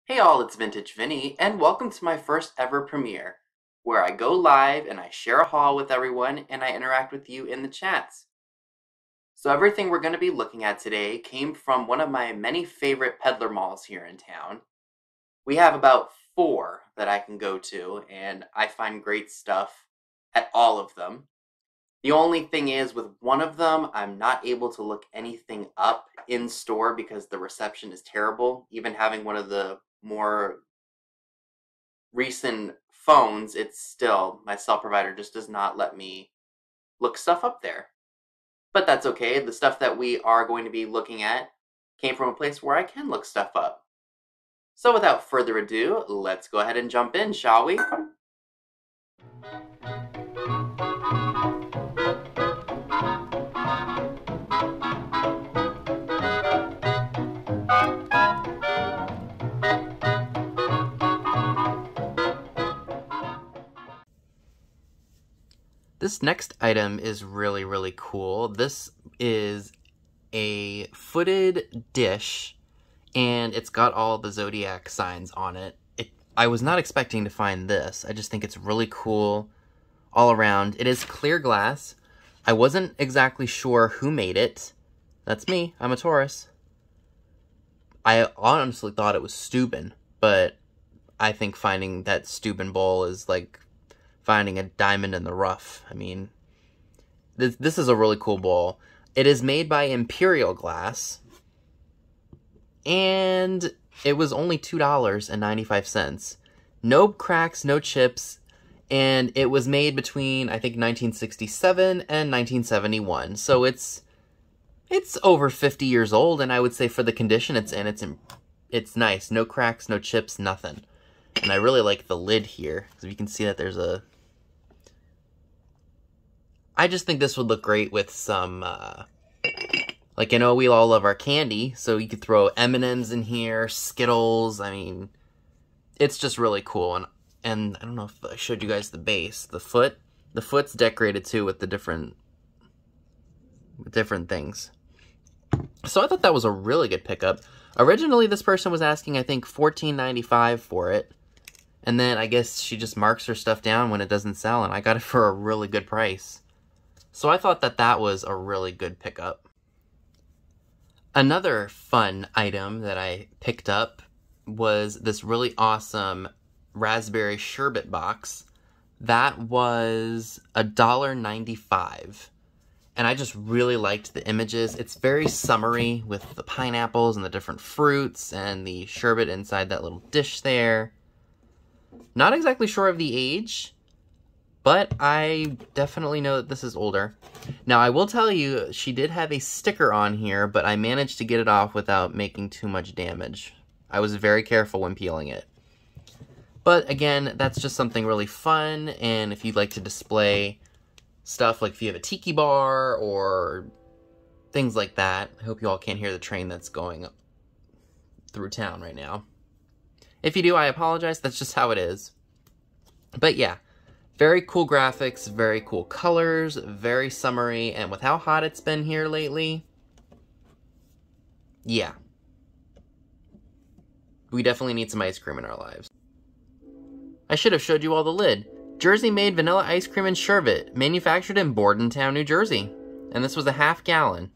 Hey all, it's Vintage Vinny, and welcome to my first ever premiere, where I go live and I share a haul with everyone and I interact with you in the chats. So everything we're going to be looking at today came from one of my many favorite peddler malls here in town. We have about 4 that I can go to, and I find great stuff at all of them. The only thing is, with one of them, I'm not able to look anything up in store because the reception is terrible. Even having one of the more recent phones, it's still, my cell provider just does not let me look stuff up there. But that's okay. The stuff that we are going to be looking at came from a place where I can look stuff up. So without further ado, let's go ahead and jump in, shall we? This next item is really cool. This is a footed dish, and it's got all the zodiac signs on it. I was not expecting to find this. I just think it's really cool all around. It is clear glass. I wasn't exactly sure who made it. That's me. I'm a Taurus. I honestly thought it was Steuben, but I think finding that Steuben bowl is like finding a diamond in the rough. I mean, this is a really cool bowl. It is made by Imperial Glass, and it was only $2.95. No cracks, no chips, and it was made between, I think, 1967 and 1971. So it's over 50 years old, and I would say for the condition it's in, it's nice. No cracks, no chips, nothing. And I really like the lid here, because you can see that there's a... I just think this would look great with some, like, you know, we all love our candy, so you could throw M&Ms in here, Skittles. I mean, it's just really cool. And I don't know if I showed you guys the base. The foot's decorated too with the different things. So I thought that was a really good pickup. Originally, this person was asking, I think, $14.95 for it. And then I guess she just marks her stuff down when it doesn't sell, and I got it for a really good price. So I thought that was a really good pickup. Another fun item that I picked up was this really awesome raspberry sherbet box. That was $1.95. And I just really liked the images. It's very summery with the pineapples and the different fruits and the sherbet inside that little dish there. Not exactly sure of the age, but I definitely know that this is older. Now, I will tell you, she did have a sticker on here, but I managed to get it off without making too much damage. I was very careful when peeling it. But again, that's just something really fun, and if you'd like to display stuff, like if you have a tiki bar or things like that. I hope you all can't hear the train that's going through town right now. If you do, I apologize. That's just how it is. But yeah, very cool graphics, very cool colors, very summery, and with how hot it's been here lately, yeah. We definitely need some ice cream in our lives. I should have showed you all the lid. Jersey-made vanilla ice cream and sherbet, manufactured in Bordentown, New Jersey. And this was a half gallon.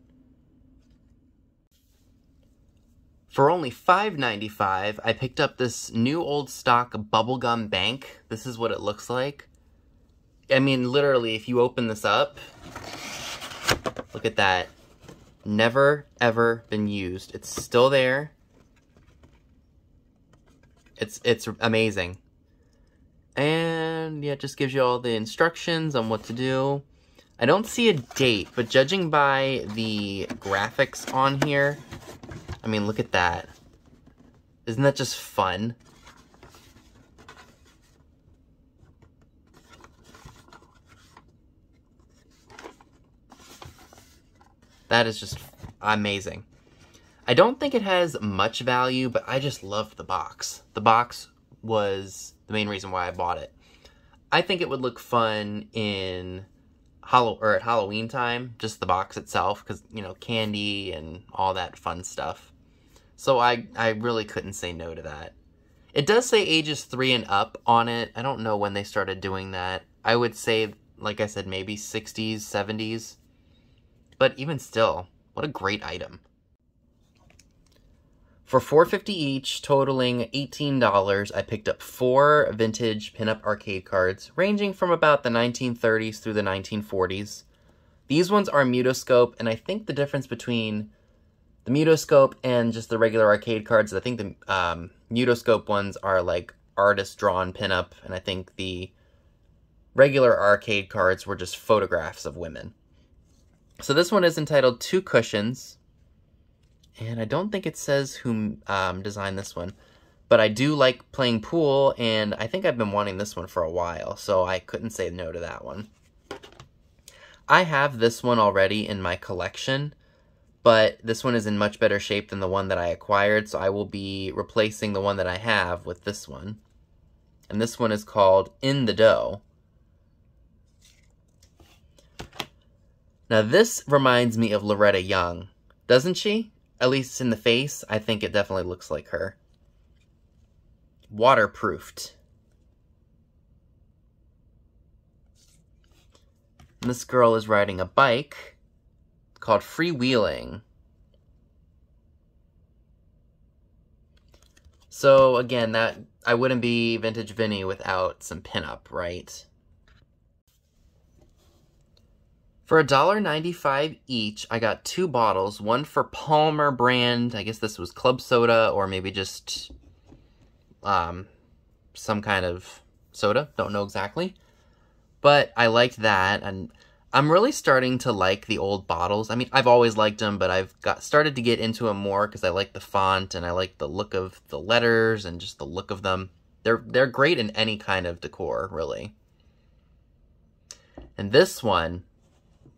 For only $5.95, I picked up this new old stock bubblegum bank. This is what it looks like. I mean, literally, if you open this up, look at that. Never, ever been used. It's still there. It's amazing. And yeah, it just gives you all the instructions on what to do. I don't see a date, but judging by the graphics on here, I mean, look at that. Isn't that just fun? That is just amazing. I don't think it has much value, but I just love the box. The box was the main reason why I bought it. I think it would look fun in at Halloween time, just the box itself, because, you know, candy and all that fun stuff. So I really couldn't say no to that. It does say ages 3 and up on it. I don't know when they started doing that. I would say, like I said, maybe 60s, 70s. But even still, what a great item. For $4.50 each, totaling $18, I picked up 4 vintage pinup arcade cards, ranging from about the 1930s through the 1940s. These ones are Mutoscope, and I think the difference between the Mutoscope and just the regular arcade cards, I think the Mutoscope ones are like artist-drawn pinup, and I think the regular arcade cards were just photographs of women. So this one is entitled Two Cushions, and I don't think it says who designed this one, but I do like playing pool, and I think I've been wanting this one for a while, so I couldn't say no to that one. I have this one already in my collection, but this one is in much better shape than the one that I acquired, so I will be replacing the one that I have with this one. And this one is called In the Dough. Now this reminds me of Loretta Young, doesn't she? At least in the face, I think it definitely looks like her. Waterproofed. And this girl is riding a bike called Freewheeling. So again, that I wouldn't be Vintage Vinny without some pinup, right? For $1.95 each, I got 2 bottles, one for Palmer brand, I guess this was club soda, or maybe just some kind of soda, don't know exactly. But I liked that, and I'm really starting to like the old bottles. I mean, I've always liked them, but I've started to get into them more because I like the font, and I like the look of the letters, and just the look of them. They're great in any kind of decor, really. And this one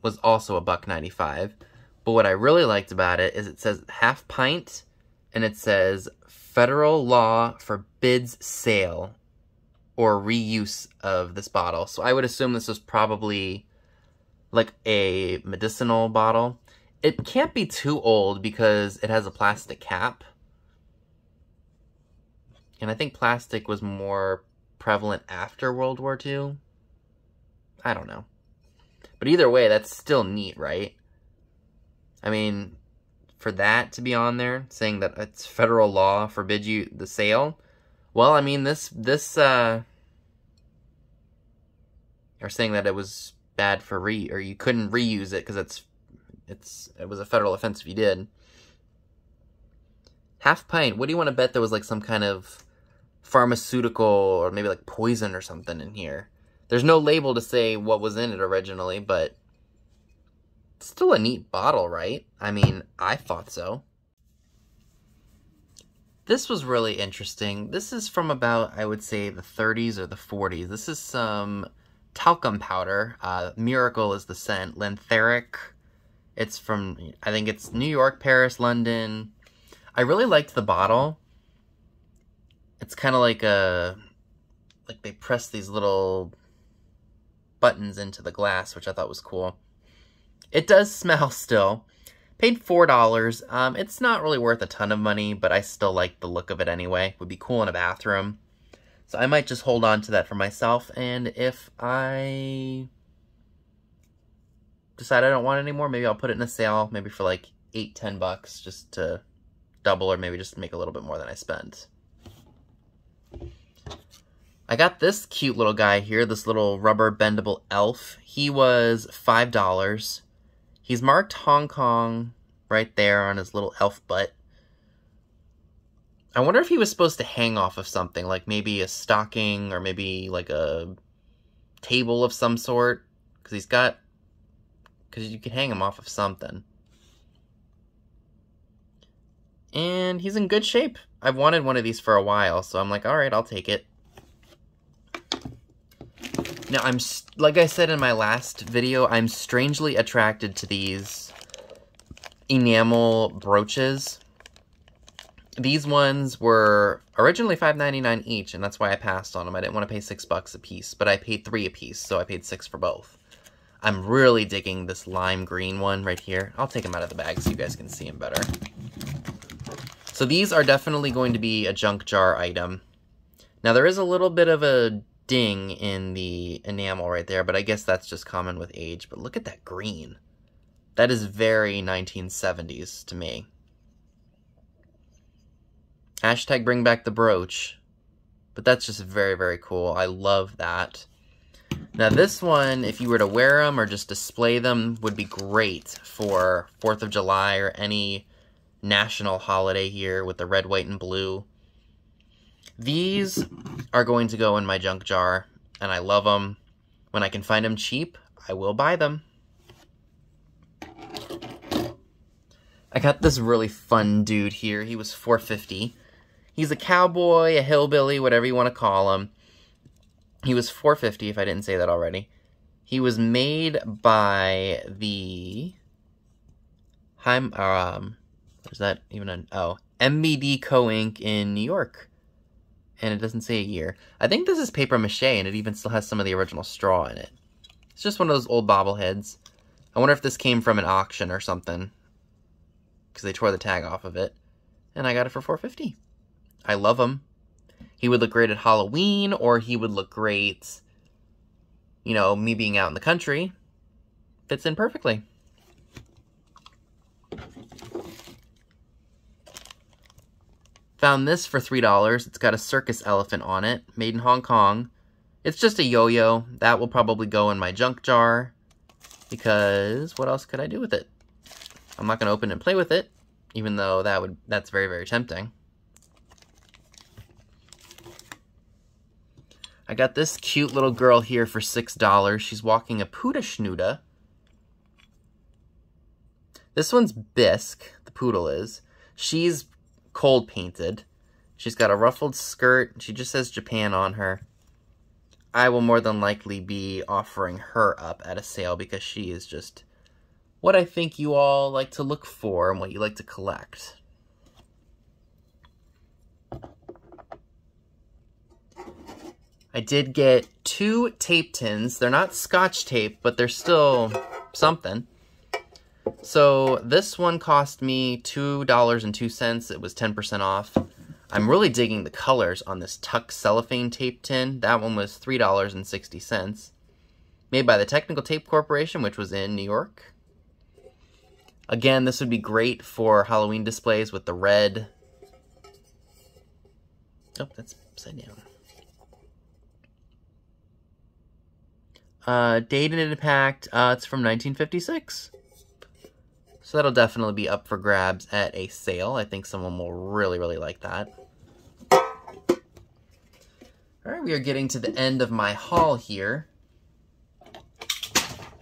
was also $1.95, but what I really liked about it is it says half pint, and it says federal law forbids sale or reuse of this bottle. So I would assume this was probably like a medicinal bottle. It can't be too old because it has a plastic cap. And I think plastic was more prevalent after World War II. I don't know. But either way, that's still neat, right? I mean, for that to be on there, saying that it's federal law forbids you the sale. Well, I mean, this or saying that it was bad for or you couldn't reuse it because it was a federal offense if you did. Half pint. What do you want to bet there was like some kind of pharmaceutical or maybe like poison or something in here? There's no label to say what was in it originally, but it's still a neat bottle, right? I mean, I thought so. This was really interesting. This is from about, I would say, the 30s or the 40s. This is some talcum powder. Miracle is the scent. Lantheric. It's from, I think it's New York, Paris, London. I really liked the bottle. It's kind of like they press these little buttons into the glass, which I thought was cool. It does smell still. Paid $4. It's not really worth a ton of money, but I still like the look of it anyway. Would be cool in a bathroom. So I might just hold on to that for myself, and if I decide I don't want it anymore, maybe I'll put it in a sale, maybe for like $8-10, just to double, or maybe just make a little bit more than I spent. I got this cute little guy here, this little rubber bendable elf. He was $5. He's marked Hong Kong right there on his little elf butt. I wonder if he was supposed to hang off of something, like maybe a stocking or maybe like a table of some sort. Because you can hang him off of something. And he's in good shape. I've wanted one of these for a while, so I'm like, alright, I'll take it. Now, like I said in my last video, I'm strangely attracted to these enamel brooches. These ones were originally $5.99 each, and that's why I passed on them. I didn't want to pay $6 a piece, but I paid $3 a piece, so I paid $6 for both. I'm really digging this lime green one right here. I'll take them out of the bag so you guys can see them better. So these are definitely going to be a junk jar item. Now, there is a little bit of a ding in the enamel right there, but I guess that's just common with age. But look at that green. That is very 1970s to me. Hashtag bring back the brooch. But that's just very, very cool. I love that. Now this one, if you were to wear them or just display them, would be great for 4th of July or any national holiday here with the red, white, and blue. These are going to go in my junk jar, and I love them. When I can find them cheap, I will buy them. I got this really fun dude here. He was $4.50. He's a cowboy, a hillbilly, whatever you want to call him. He was $4.50, if I didn't say that already. He was made by the... Is that even an... Oh, MBD Co. Inc. in New York. And it doesn't say a year. I think this is paper mache, and it even still has some of the original straw in it. It's just one of those old bobbleheads. I wonder if this came from an auction or something, because they tore the tag off of it. And I got it for $4.50. I love him. He would look great at Halloween, or he would look great, you know, me being out in the country. Fits in perfectly. Found this for $3. It's got a circus elephant on it, made in Hong Kong. It's just a yo-yo. That will probably go in my junk jar, because what else could I do with it? I'm not going to open and play with it, even though that's very, very tempting. I got this cute little girl here for $6. She's walking a Poodle Schnuda. This one's Bisque, the poodle is. She's cold painted. She's got a ruffled skirt. She just says Japan on her. I will more than likely be offering her up at a sale because she is just what I think you all like to look for and what you like to collect. I did get 2 tape tins. They're not Scotch tape, but they're still something. So this one cost me $2.02. It was 10% off. I'm really digging the colors on this Tuck cellophane tape tin. That one was $3.60. Made by the Technical Tape Corporation, which was in New York. Again, this would be great for Halloween displays with the red. Oh, that's upside down. Dated and packed, it's from 1956. So that'll definitely be up for grabs at a sale. I think someone will really, really like that. Alright, we are getting to the end of my haul here.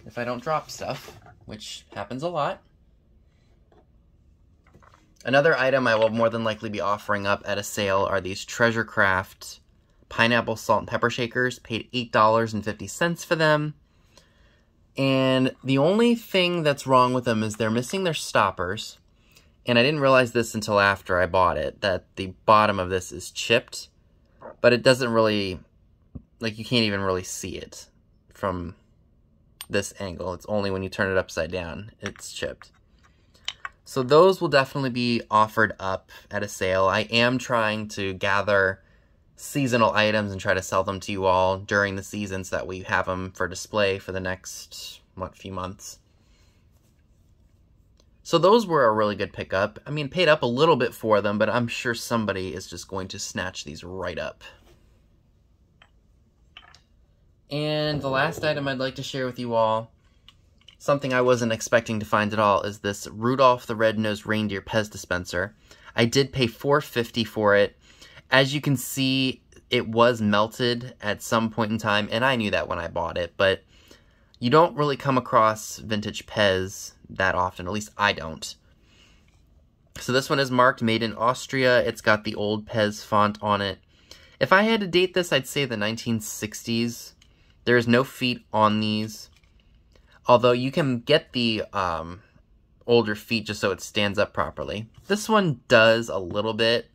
If I don't drop stuff, which happens a lot. Another item I will more than likely be offering up at a sale are these Treasure Craft pineapple salt and pepper shakers. Paid $8.50 for them. And the only thing that's wrong with them is they're missing their stoppers. And I didn't realize this until after I bought it, that the bottom of this is chipped. But it doesn't really, like, you can't even really see it from this angle. It's only when you turn it upside down, it's chipped. So those will definitely be offered up at a sale. I am trying to gather seasonal items and try to sell them to you all during the season so that we have them for display for the next, few months. So those were a really good pickup. I mean, paid up a little bit for them, but I'm sure somebody is just going to snatch these right up. And the last item I'd like to share with you all, something I wasn't expecting to find at all, is this Rudolph the Red-Nosed Reindeer Pez dispenser. I did pay $4.50 for it. As you can see, it was melted at some point in time, and I knew that when I bought it, but you don't really come across vintage Pez that often, at least I don't. So this one is marked Made in Austria. It's got the old Pez font on it. If I had to date this, I'd say the 1960s. There is no feet on these, although you can get the older feet just so it stands up properly. This one does a little bit.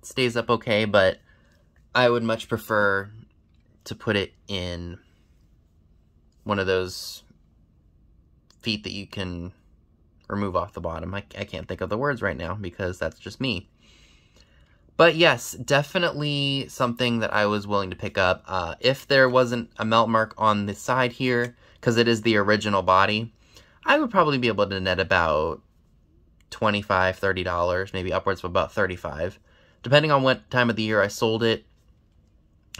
Stays up okay, but I would much prefer to put it in one of those feet that you can remove off the bottom. I can't think of the words right now because that's just me. But yes, definitely something that I was willing to pick up. If there wasn't a melt mark on the side here, because it is the original body, I would probably be able to net about $25, $30, maybe upwards of about $35, depending on what time of the year I sold it.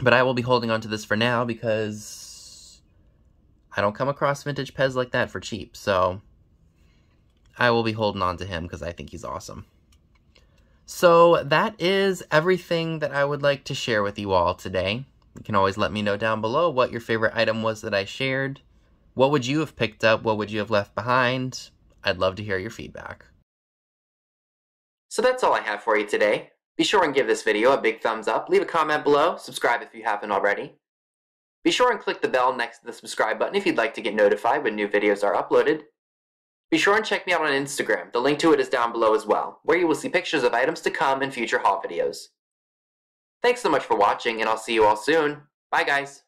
But I will be holding on to this for now because I don't come across vintage Pez like that for cheap. So I will be holding on to him because I think he's awesome. So that is everything that I would like to share with you all today. You can always let me know down below what your favorite item was that I shared. What would you have picked up? What would you have left behind? I'd love to hear your feedback. So that's all I have for you today. Be sure and give this video a big thumbs up, leave a comment below, subscribe if you haven't already. Be sure and click the bell next to the subscribe button if you'd like to get notified when new videos are uploaded. Be sure and check me out on Instagram, the link to it is down below as well, where you will see pictures of items to come in future haul videos. Thanks so much for watching, and I'll see you all soon. Bye guys!